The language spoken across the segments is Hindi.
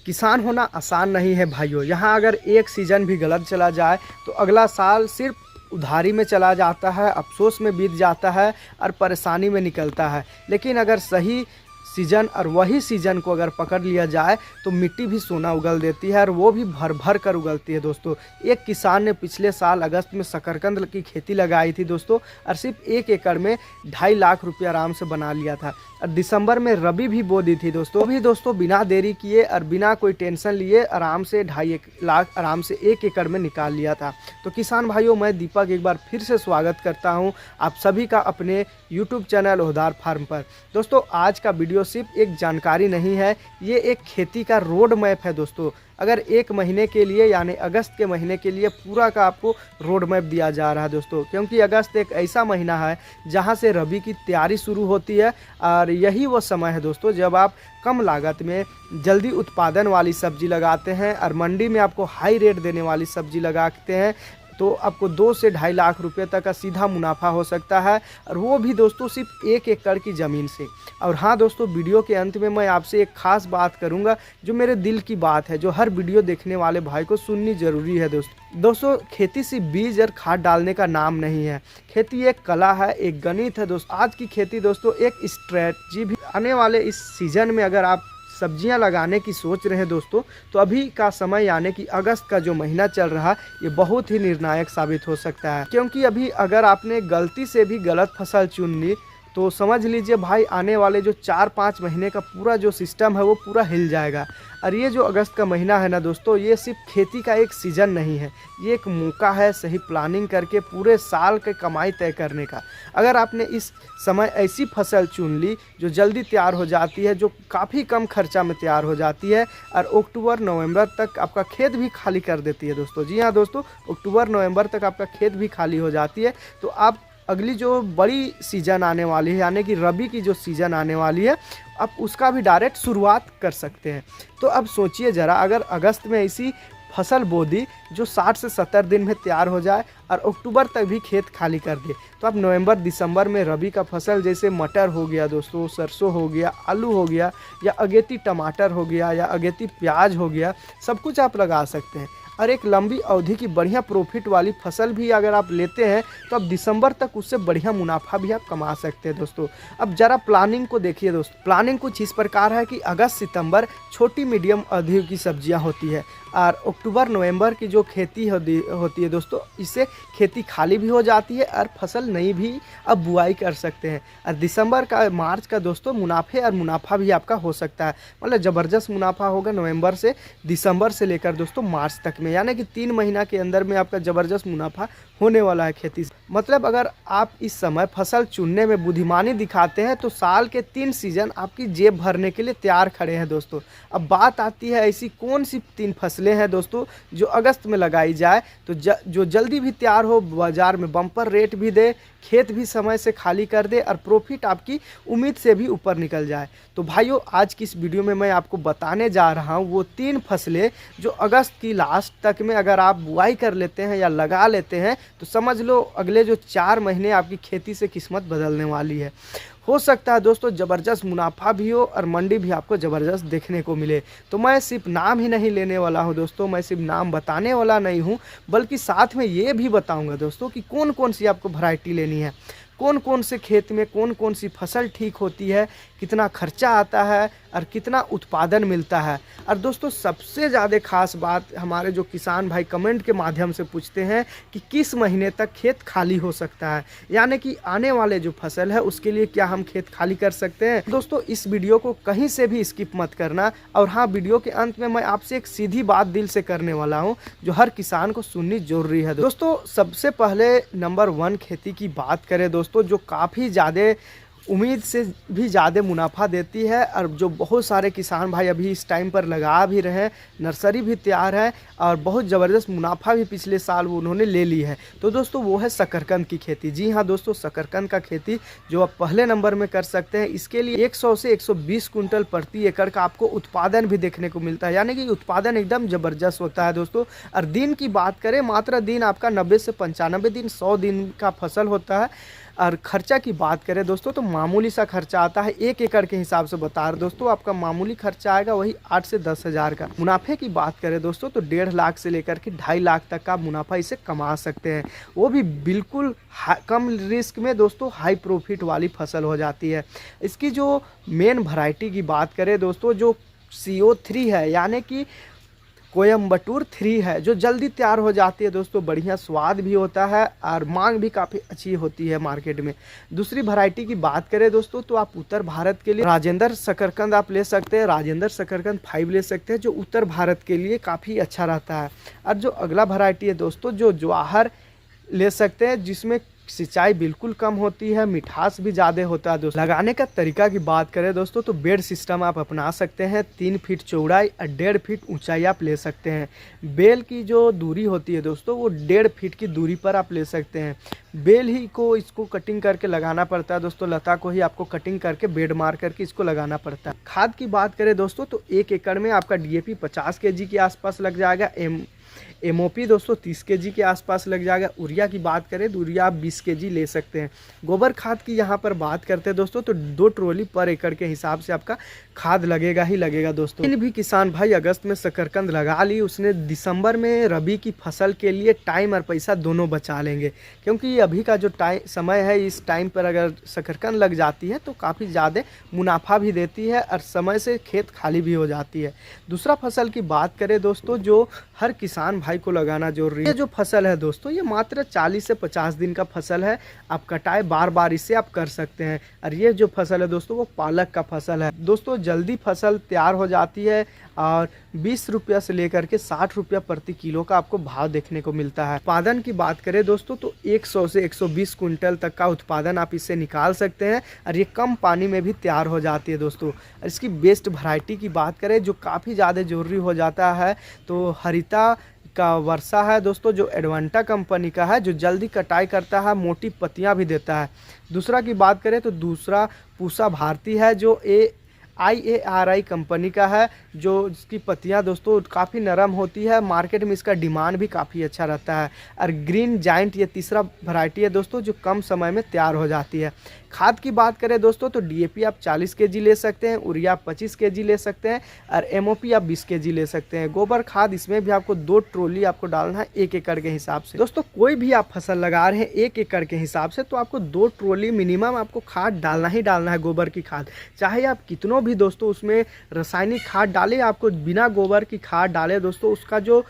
किसान होना आसान नहीं है भाइयों। यहाँ अगर एक सीज़न भी गलत चला जाए तो अगला साल सिर्फ उधारी में चला जाता है, अफसोस में बीत जाता है और परेशानी में निकलता है। लेकिन अगर सही सीज़न और वही सीज़न को अगर पकड़ लिया जाए तो मिट्टी भी सोना उगल देती है और वो भी भर भर कर उगलती है दोस्तों। एक किसान ने पिछले साल अगस्त में शकरकंद की खेती लगाई थी दोस्तों, और सिर्फ 1 एकड़ में 2.5 लाख रुपये आराम से बना लिया था। और दिसंबर में रबी भी बो दी थी दोस्तों। भी दोस्तों बिना देरी किए और बिना कोई टेंशन लिए आराम से 2.5 लाख आराम से 1 एकड़ में निकाल लिया था। तो किसान भाइयों, मैं दीपक एक बार फिर से स्वागत करता हूं आप सभी का अपने यूट्यूब चैनल ओहदार फार्म पर। दोस्तों आज का वीडियो सिर्फ एक जानकारी नहीं है, ये एक खेती का रोड मैप है दोस्तों। अगर 1 महीने के लिए यानी अगस्त के महीने के लिए पूरा का आपको रोड मैप दिया जा रहा है दोस्तों, क्योंकि अगस्त एक ऐसा महीना है जहां से रबी की तैयारी शुरू होती है। और यही वो समय है दोस्तों जब आप कम लागत में जल्दी उत्पादन वाली सब्जी लगाते हैं और मंडी में आपको हाई रेट देने वाली सब्जी लगाते हैं तो आपको 2 से 2.5 लाख रुपए तक का सीधा मुनाफा हो सकता है, और वो भी दोस्तों सिर्फ 1 एकड़ की ज़मीन से। और हाँ दोस्तों, वीडियो के अंत में मैं आपसे एक ख़ास बात करूंगा जो मेरे दिल की बात है, जो हर वीडियो देखने वाले भाई को सुननी ज़रूरी है दोस्तों। खेती सिर्फ बीज और खाद डालने का नाम नहीं है, खेती एक कला है, एक गणित है दोस्तों। आज की खेती दोस्तों एक स्ट्रेटजी भी। आने वाले इस सीज़न में अगर आप सब्जियां लगाने की सोच रहे हैं दोस्तों, तो अभी का समय यानी कि अगस्त का जो महीना चल रहा है ये बहुत ही निर्णायक साबित हो सकता है। क्योंकि अभी अगर आपने गलती से भी गलत फसल चुन ली तो समझ लीजिए भाई आने वाले जो 4-5 महीने का पूरा जो सिस्टम है वो पूरा हिल जाएगा। और ये जो अगस्त का महीना है ना दोस्तों, ये सिर्फ खेती का एक सीज़न नहीं है, ये एक मौका है सही प्लानिंग करके पूरे साल की कमाई तय करने का। अगर आपने इस समय ऐसी फसल चुन ली जो जल्दी तैयार हो जाती है, जो काफ़ी कम खर्चा में तैयार हो जाती है और अक्टूबर-नवंबर तक आपका खेत भी खाली कर देती है दोस्तों। जी हाँ दोस्तों, अक्टूबर-नवंबर तक आपका खेत भी खाली हो जाती है, तो आप अगली जो बड़ी सीज़न आने वाली है यानी कि रबी की जो सीज़न आने वाली है आप उसका भी डायरेक्ट शुरुआत कर सकते हैं। तो अब सोचिए ज़रा, अगर अगस्त में ऐसी फसल बो दी जो 60 से 70 दिन में तैयार हो जाए और अक्टूबर तक भी खेत खाली कर दे, तो आप नवंबर-दिसंबर में रबी का फसल जैसे मटर हो गया दोस्तों, सरसों हो गया, आलू हो गया, या अगेती टमाटर हो गया, या अगेती प्याज हो गया, सब कुछ आप लगा सकते हैं। और एक लंबी अवधि की बढ़िया प्रॉफिट वाली फसल भी अगर आप लेते हैं तो आप दिसंबर तक उससे बढ़िया मुनाफा भी आप कमा सकते हैं दोस्तों। अब ज़रा प्लानिंग को देखिए दोस्तों। प्लानिंग कुछ इस प्रकार है कि अगस्त-सितंबर छोटी मीडियम अवधि की सब्जियां होती है, और अक्टूबर-नवंबर की जो खेती होती है दोस्तों, इससे खेती खाली भी हो जाती है और फसल नई भी अब बुआई कर सकते हैं। और दिसंबर का मार्च का दोस्तों मुनाफे और मुनाफा भी आपका हो सकता है, मतलब ज़बरदस्त मुनाफा होगा नवंबर से दिसंबर से लेकर दोस्तों मार्च तक में, यानी कि 3 महीना के अंदर में आपका ज़बरदस्त मुनाफा होने वाला है खेती से। मतलब अगर आप इस समय फसल चुनने में बुद्धिमानी दिखाते हैं तो साल के 3 सीज़न आपकी जेब भरने के लिए तैयार खड़े हैं दोस्तों। अब बात आती है ऐसी कौन सी 3 फसलें हैं दोस्तों जो अगस्त में लगाई जाए तो जो जल्दी भी तैयार हो, बाज़ार में बम्पर रेट भी दे, खेत भी समय से खाली कर दे और प्रॉफिट आपकी उम्मीद से भी ऊपर निकल जाए। तो भाइयों आज की इस वीडियो में मैं आपको बताने जा रहा हूँ वो 3 फसलें जो अगस्त की लास्ट तक में अगर आप बुआई कर लेते हैं या लगा लेते हैं तो समझ लो अगले जो 4 महीने आपकी खेती से किस्मत बदलने वाली है। हो सकता है दोस्तों ज़बरदस्त मुनाफा भी हो और मंडी भी आपको ज़बरदस्त देखने को मिले। तो मैं सिर्फ नाम ही नहीं लेने वाला हूं दोस्तों, मैं सिर्फ नाम बताने वाला नहीं हूं, बल्कि साथ में ये भी बताऊंगा दोस्तों कि कौन कौन सी आपको वैरायटी लेनी है, कौन कौन से खेत में कौन कौन सी फसल ठीक होती है, कितना खर्चा आता है और कितना उत्पादन मिलता है। और दोस्तों सबसे ज़्यादा खास बात हमारे जो किसान भाई कमेंट के माध्यम से पूछते हैं कि किस महीने तक खेत खाली हो सकता है, यानी कि आने वाले जो फसल है उसके लिए क्या हम खेत खाली कर सकते हैं। दोस्तों इस वीडियो को कहीं से भी स्किप मत करना। और हाँ, वीडियो के अंत में मैं आपसे एक सीधी बात दिल से करने वाला हूँ जो हर किसान को सुननी जरूरी है। दोस्तों सबसे पहले नंबर 1 खेती की बात करें दोस्तों, जो काफ़ी ज़्यादा उम्मीद से भी ज़्यादा मुनाफा देती है और जो बहुत सारे किसान भाई अभी इस टाइम पर लगा भी रहे हैं, नर्सरी भी तैयार है और बहुत ज़बरदस्त मुनाफा भी पिछले साल वो उन्होंने ले ली है। तो दोस्तों वो है शकरकंद की खेती। जी हाँ दोस्तों, शकरकंद का खेती जो आप पहले नंबर में कर सकते हैं। इसके लिए 100 से 120 कुंटल प्रति एकड़ का आपको उत्पादन भी देखने को मिलता है, यानी कि उत्पादन एकदम ज़बरदस्त होता है दोस्तों। और दिन की बात करें, मात्र दिन आपका 90 से 95 दिन 100 दिन का फसल होता है। और खर्चा की बात करें दोस्तों तो मामूली सा खर्चा आता है, 1 एकड़ के हिसाब से बता रहे दोस्तों, आपका मामूली खर्चा आएगा वही 8 से 10 हज़ार का। मुनाफे की बात करें दोस्तों तो 1.5 लाख से लेकर के 2.5 लाख तक का मुनाफा इसे कमा सकते हैं, वो भी बिल्कुल कम रिस्क में दोस्तों, हाई प्रॉफिट वाली फसल हो जाती है। इसकी जो मेन वैरायटी की बात करें दोस्तों, जो CO3 है यानी कि कोयम्बटूर 3 है, जो जल्दी तैयार हो जाती है दोस्तों, बढ़िया स्वाद भी होता है और मांग भी काफ़ी अच्छी होती है मार्केट में। दूसरी वैरायटी की बात करें दोस्तों तो आप उत्तर भारत के लिए राजेंद्र शकरकंद आप ले सकते हैं, राजेंद्र शकरकंद 5 ले सकते हैं, जो उत्तर भारत के लिए काफ़ी अच्छा रहता है। और जो अगला वैरायटी है दोस्तों, जो जवाहर ले सकते हैं, जिसमें सिंचाई बिल्कुल कम होती है, मिठास भी ज़्यादा होता है दोस्तों। लगाने का तरीका की बात करें दोस्तों तो बेड सिस्टम आप अपना सकते हैं, 3 फीट चौड़ाई और 1.5 फीट ऊंचाई आप ले सकते हैं। बेल की जो दूरी होती है दोस्तों वो 1.5 फीट की दूरी पर आप ले सकते हैं। बेल ही को इसको कटिंग करके लगाना पड़ता है दोस्तों, लता को ही आपको कटिंग करके बेड मार करके इसको लगाना पड़ता है। खाद की बात करें दोस्तों तो 1 एकड़ में आपका DAP 50 kg के आसपास लग जाएगा, MOP दोस्तों 30 kg के आसपास लग जाएगा। यूरिया की बात करें तो यूरिया आप 20 kg ले सकते हैं। गोबर खाद की यहाँ पर बात करते हैं दोस्तों तो 2 ट्रॉली पर एकड़ के हिसाब से आपका खाद लगेगा ही लगेगा दोस्तों। इन भी किसान भाई अगस्त में शकरकंद लगा ली, उसने दिसंबर में रबी की फसल के लिए टाइम और पैसा दोनों बचा लेंगे, क्योंकि अभी का जो समय है, इस टाइम पर अगर शकरकंद लग जाती है तो काफ़ी ज़्यादा मुनाफा भी देती है और समय से खेत खाली भी हो जाती है। दूसरा फसल की बात करें दोस्तों, जो हर किसान भाई को लगाना जरूरी है, ये जो फसल है दोस्तों ये मात्र 40 से 50 दिन का फसल है, आप कटाई बार बार इसे आप कर सकते हैं। और ये जो फसल है दोस्तों वो पालक का फसल है दोस्तों, जल्दी फसल तैयार हो जाती है और 20 रुपया से लेकर के 60 रुपया प्रति किलो का आपको भाव देखने को मिलता है। उत्पादन की बात करें दोस्तों तो 100 से 120 कुंटल तक का उत्पादन आप इससे निकाल सकते हैं और ये कम पानी में भी तैयार हो जाती है दोस्तों। और इसकी बेस्ट वैरायटी की बात करें जो काफ़ी ज़्यादा जरूरी हो जाता है तो हरिता का वर्षा है दोस्तों, जो एडवांटा कंपनी का है, जो जल्दी कटाई करता है, मोटी पत्तियां भी देता है। दूसरा की बात करें तो दूसरा पूसा भारती है, जो IARI कंपनी का है, जो इसकी पत्तियां दोस्तों काफ़ी नरम होती है, मार्केट में इसका डिमांड भी काफ़ी अच्छा रहता है। और ग्रीन जाइंट ये तीसरा वैरायटी है दोस्तों, जो कम समय में तैयार हो जाती है। खाद की बात करें दोस्तों तो DAP आप 40 kg ले सकते हैं, यूरिया 25 kg ले सकते हैं और MOP आप 20 kg ले सकते हैं। गोबर खाद इसमें भी आपको 2 ट्रॉली आपको डालना है 1 एकड़ के हिसाब से। दोस्तों कोई भी आप फसल लगा रहे हैं 1 एकड़ के हिसाब से तो आपको 2 ट्रॉली मिनिमम आपको खाद डालना ही डालना है, गोबर की खाद। चाहे आप कितनों भी दोस्तों उसमें रासायनिक खाद डालें, आपको बिना गोबर की खाद डाले दोस्तों उसका जो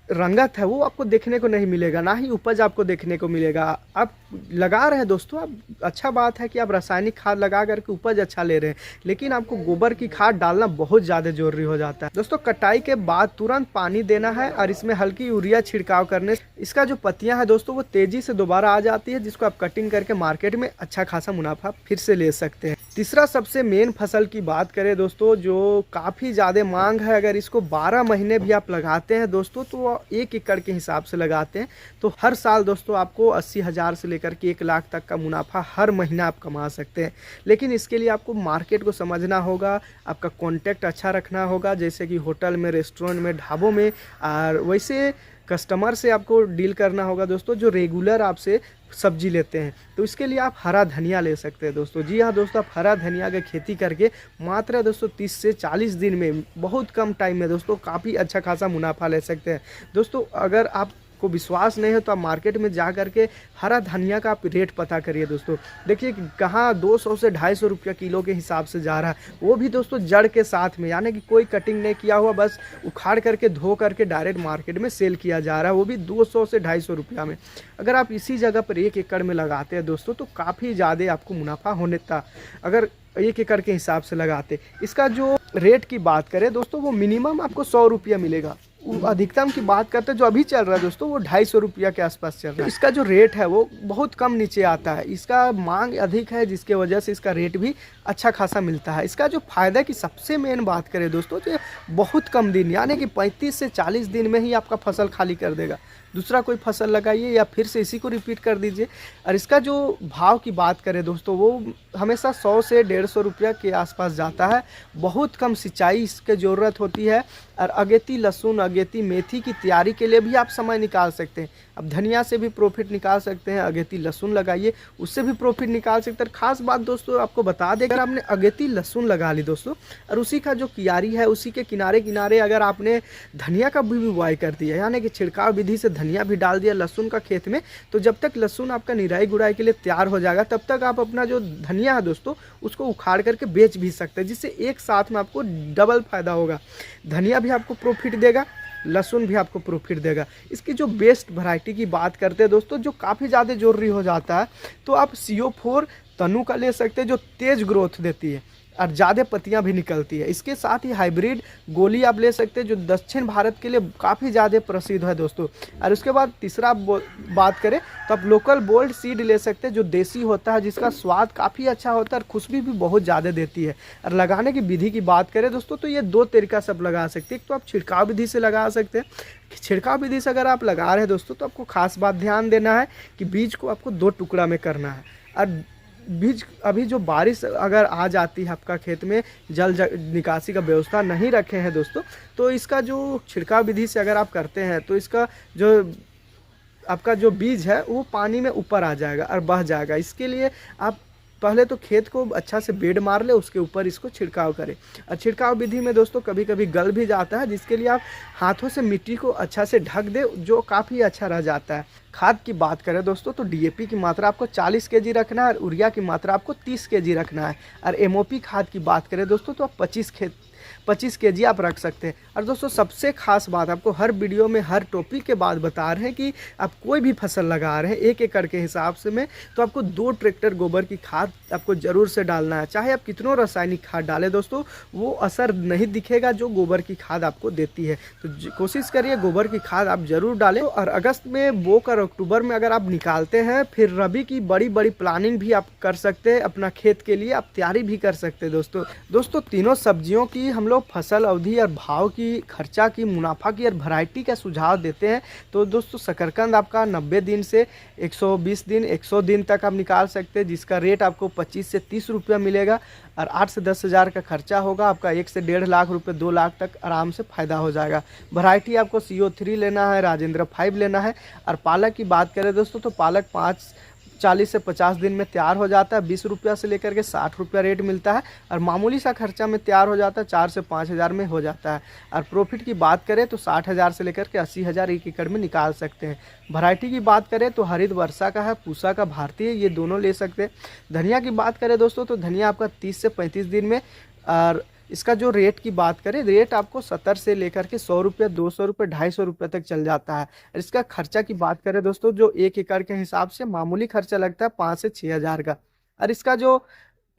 रंगत है वो आपको देखने को नहीं मिलेगा, ना ही उपज आपको देखने को मिलेगा। आप लगा रहे हैं दोस्तों, आप अच्छा बात है कि आप रासायनिक खाद लगा करके उपज अच्छा ले रहे हैं, लेकिन आपको गोबर की खाद डालना बहुत ज़्यादा जरूरी हो जाता है दोस्तों। कटाई के बाद तुरंत पानी देना है और इसमें हल्की यूरिया छिड़काव करने इसका जो पत्तियां है दोस्तों वो तेज़ी से दोबारा आ जाती है, जिसको आप कटिंग करके मार्केट में अच्छा खासा मुनाफा फिर से ले सकते हैं। तीसरा सबसे मेन फसल की बात करें दोस्तों, जो काफ़ी ज़्यादा मांग है, अगर इसको 12 महीने भी आप लगाते हैं दोस्तों तो 1 एकड़ के हिसाब से लगाते हैं तो हर साल दोस्तों आपको 80,000 से लेकर के 1 लाख तक का मुनाफा हर महीना आप कमा सकते हैं। लेकिन इसके लिए आपको मार्केट को समझना होगा, आपका कॉन्टैक्ट अच्छा रखना होगा, जैसे कि होटल में, रेस्टोरेंट में, ढाबों में, और वैसे कस्टमर से आपको डील करना होगा दोस्तों जो रेगुलर आपसे सब्जी लेते हैं। तो इसके लिए आप हरा धनिया ले सकते हैं दोस्तों। जी हाँ दोस्तों, आप हरा धनिया की खेती करके मात्र दोस्तों 30 से 40 दिन में, बहुत कम टाइम में दोस्तों काफ़ी अच्छा खासा मुनाफा ले सकते हैं दोस्तों। अगर आप को विश्वास नहीं है तो आप मार्केट में जा करके हरा धनिया का आप रेट पता करिए दोस्तों। देखिए कहाँ 200 से 250 रुपया किलो के हिसाब से जा रहा है, वो भी दोस्तों जड़ के साथ में, यानी कि कोई कटिंग नहीं किया हुआ, बस उखाड़ करके धो करके डायरेक्ट मार्केट में सेल किया जा रहा है, वो भी 200 से 250 रुपया में। अगर आप इसी जगह पर 1 एकड़ में लगाते हैं दोस्तों तो काफ़ी ज़्यादा आपको मुनाफा होने था, अगर 1 एकड़ के हिसाब से लगाते। इसका जो रेट की बात करें दोस्तों वो मिनिमम आपको 100 रुपया मिलेगा। अधिकतम की बात करते हैं जो अभी चल रहा है दोस्तों वो 250 रुपया के आसपास चल रहा है। इसका जो रेट है वो बहुत कम नीचे आता है, इसका मांग अधिक है जिसके वजह से इसका रेट भी अच्छा खासा मिलता है। इसका जो फायदा की सबसे मेन बात करें दोस्तों तो बहुत कम दिन, यानी कि 35 से 40 दिन में ही आपका फसल खाली कर देगा। दूसरा कोई फसल लगाइए या फिर से इसी को रिपीट कर दीजिए। और इसका जो भाव की बात करें दोस्तों, वो हमेशा 100 से 150 रुपया के आसपास जाता है। बहुत कम सिंचाई इसकी ज़रूरत होती है। और अगेती लहसुन, अगेती मेथी की तैयारी के लिए भी आप समय निकाल सकते हैं। अब धनिया से भी प्रॉफिट निकाल सकते हैं, अगेती लहसुन लगाइए उससे भी प्रॉफिट निकाल सकते हैं। खास बात दोस्तों आपको बता दें, अगर आपने अगेती लहसुन लगा ली दोस्तों, और उसी का जो कियारी है उसी के किनारे किनारे अगर आपने धनिया का भी बुआई कर दिया, यानी कि छिड़काव विधि से धनिया भी डाल दिया लहसुन का खेत में, तो जब तक लहसुन आपका निराई गुड़ाई के लिए तैयार हो जाएगा तब तक आप अपना जो धनिया है दोस्तों उसको उखाड़ करके बेच भी सकते हैं, जिससे एक साथ में आपको डबल फायदा होगा। धनिया भी आपको प्रॉफिट देगा, लहसुन भी आपको प्रॉफिट देगा। इसकी जो बेस्ट वैरायटी की बात करते हैं दोस्तों, जो काफ़ी ज़्यादा ज़रूरी हो जाता है, तो आप CO4 तनु का ले सकते हैं, जो तेज़ ग्रोथ देती है और ज़्यादा पत्तियां भी निकलती है। इसके साथ ही हाइब्रिड गोली आप ले सकते हैं, जो दक्षिण भारत के लिए काफ़ी ज़्यादा प्रसिद्ध है दोस्तों। और उसके बाद तीसरा बात करें तो आप लोकल बोल्ड सीड ले सकते हैं, जो देसी होता है, जिसका स्वाद काफ़ी अच्छा होता है और खुशबू भी बहुत ज़्यादा देती है। और लगाने की विधि की बात करें दोस्तों, तो ये 2 तरीका से आप लगा सकते हैं। एक तो आप छिड़काव विधि से लगा सकते हैं। छिड़काव विधि से अगर आप लगा रहे हैं दोस्तों, तो आपको खास बात ध्यान देना है कि बीज को आपको 2 टुकड़ा में करना है। और बीज अभी जो बारिश अगर आ जाती है, आपका खेत में जल निकासी का व्यवस्था नहीं रखे हैं दोस्तों, तो इसका जो छिड़काव विधि से अगर आप करते हैं तो इसका जो आपका जो बीज है वो पानी में ऊपर आ जाएगा और बह जाएगा। इसके लिए आप पहले तो खेत को अच्छा से बेड मार ले, उसके ऊपर इसको छिड़काव करें। और छिड़काव विधि में दोस्तों कभी कभी गल भी जाता है, जिसके लिए आप हाथों से मिट्टी को अच्छा से ढक दे, जो काफ़ी अच्छा रह जाता है। खाद की बात करें दोस्तों, तो DAP की मात्रा आपको 40 kg रखना है और यूरिया की मात्रा आपको 30 kg रखना है। और MOP खाद की बात करें दोस्तों, तो आप 25 kg आप रख सकते हैं। और दोस्तों सबसे खास बात, आपको हर वीडियो में हर टॉपिक के बाद बता रहे हैं कि आप कोई भी फसल लगा रहे हैं 1 एकड़ के हिसाब से में, तो आपको 2 ट्रैक्टर गोबर की खाद आपको ज़रूर से डालना है। चाहे आप कितनों रासायनिक खाद डालें दोस्तों, वो असर नहीं दिखेगा जो गोबर की खाद आपको देती है। तो कोशिश करिए गोबर की खाद आप ज़रूर डालें। और अगस्त में बोकर अक्टूबर में अगर आप निकालते हैं, फिर रबी की बड़ी बड़ी प्लानिंग भी आप कर सकते हैं, अपना खेत के लिए आप तैयारी भी कर सकते हैं दोस्तों तीनों सब्जियों की हम लोग फसल अवधि और भाव की, खर्चा की, मुनाफा की और वैरायटी का सुझाव देते हैं। तो दोस्तों शकरकंद आपका 90 दिन से 120 दिन 100 दिन तक आप निकाल सकते हैं, जिसका रेट आपको 25 से 30 रुपया मिलेगा। और 8 से 10 हज़ार का खर्चा होगा आपका, 1 से 1.5 लाख रुपए 2 लाख तक आराम से फ़ायदा हो जाएगा। वैरायटी आपको CO3 लेना है, राजेंद्र 5 लेना है। और पालक की बात करें दोस्तों, तो पालक 40 से 50 दिन में तैयार हो जाता है, 20 रुपया से लेकर के 60 रुपया रेट मिलता है। और मामूली सा खर्चा में तैयार हो जाता है, 4 से 5 हज़ार में हो जाता है। और प्रॉफिट की बात करें तो 60 हज़ार से लेकर के 80 हज़ार 1 एकड़ में निकाल सकते हैं। वैरायटी की बात करें तो हरित वर्षा का है, पूसा का भारतीय, ये दोनों ले सकते हैं। धनिया की बात करें दोस्तों, तो धनिया आपका 30 से 35 दिन में। और इसका जो रेट की बात करें, रेट आपको 70 से लेकर के 100 रुपये 200 रुपये 250 रुपये तक चल जाता है। और इसका खर्चा की बात करें दोस्तों, जो 1 एकड़ के हिसाब से मामूली खर्चा लगता है 5 से 6 हज़ार का। और इसका जो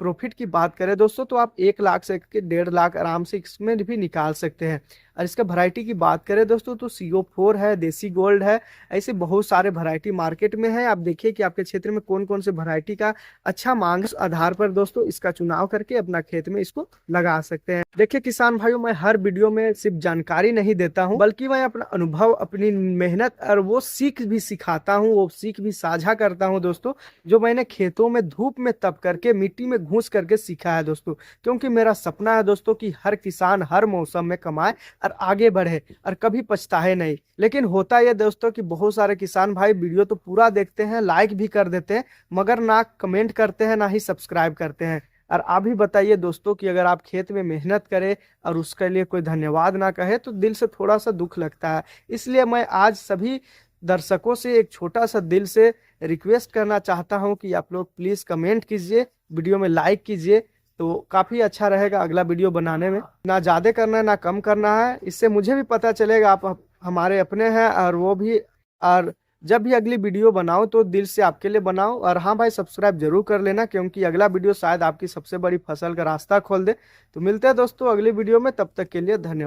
प्रॉफिट की बात करें दोस्तों, तो आप 1 लाख से 1.5 लाख आराम से इसमें भी निकाल सकते हैं। और इसका वैरायटी की बात करें दोस्तों, तो CO4 है, देसी गोल्ड है, ऐसे बहुत सारे वैरायटी मार्केट में है। आप देखिए कि आपके क्षेत्र में कौन कौन से वैरायटी का अच्छा मांग, उस आधार पर दोस्तों इसका चुनाव करके अपना खेत में इसको लगा सकते हैं। देखिए किसान भाइयों, मैं हर वीडियो में सिर्फ जानकारी नहीं देता हूँ, बल्कि मैं अपना अनुभव, अपनी मेहनत और वो सीख भी सिखाता हूँ, वो सीख भी साझा करता हूँ दोस्तों, जो मैंने खेतों में धूप में तप करके, मिट्टी में घुस करके सीखा है दोस्तों। क्योंकि मेरा सपना है दोस्तों कि हर किसान हर मौसम में कमाए और आगे बढ़े और कभी पछताए नहीं। लेकिन होता यह दोस्तों कि बहुत सारे किसान भाई वीडियो तो पूरा देखते हैं, लाइक भी कर देते हैं, मगर ना कमेंट करते हैं, ना ही सब्सक्राइब करते हैं। और आप भी बताइए दोस्तों कि अगर आप खेत में मेहनत करें और उसके लिए कोई धन्यवाद ना कहे तो दिल से थोड़ा सा दुख लगता है। इसलिए मैं आज सभी दर्शकों से एक छोटा सा दिल से रिक्वेस्ट करना चाहता हूं कि आप लोग प्लीज़ कमेंट कीजिए, वीडियो में लाइक कीजिए, तो काफ़ी अच्छा रहेगा अगला वीडियो बनाने में। ना ज़्यादा करना है ना कम करना है, इससे मुझे भी पता चलेगा आप हमारे अपने हैं और वो भी। और जब भी अगली वीडियो बनाओ तो दिल से आपके लिए बनाओ। और हाँ भाई, सब्सक्राइब जरूर कर लेना, क्योंकि अगला वीडियो शायद आपकी सबसे बड़ी फसल का रास्ता खोल दे। तो मिलते हैं दोस्तों अगली वीडियो में, तब तक के लिए धन्यवाद।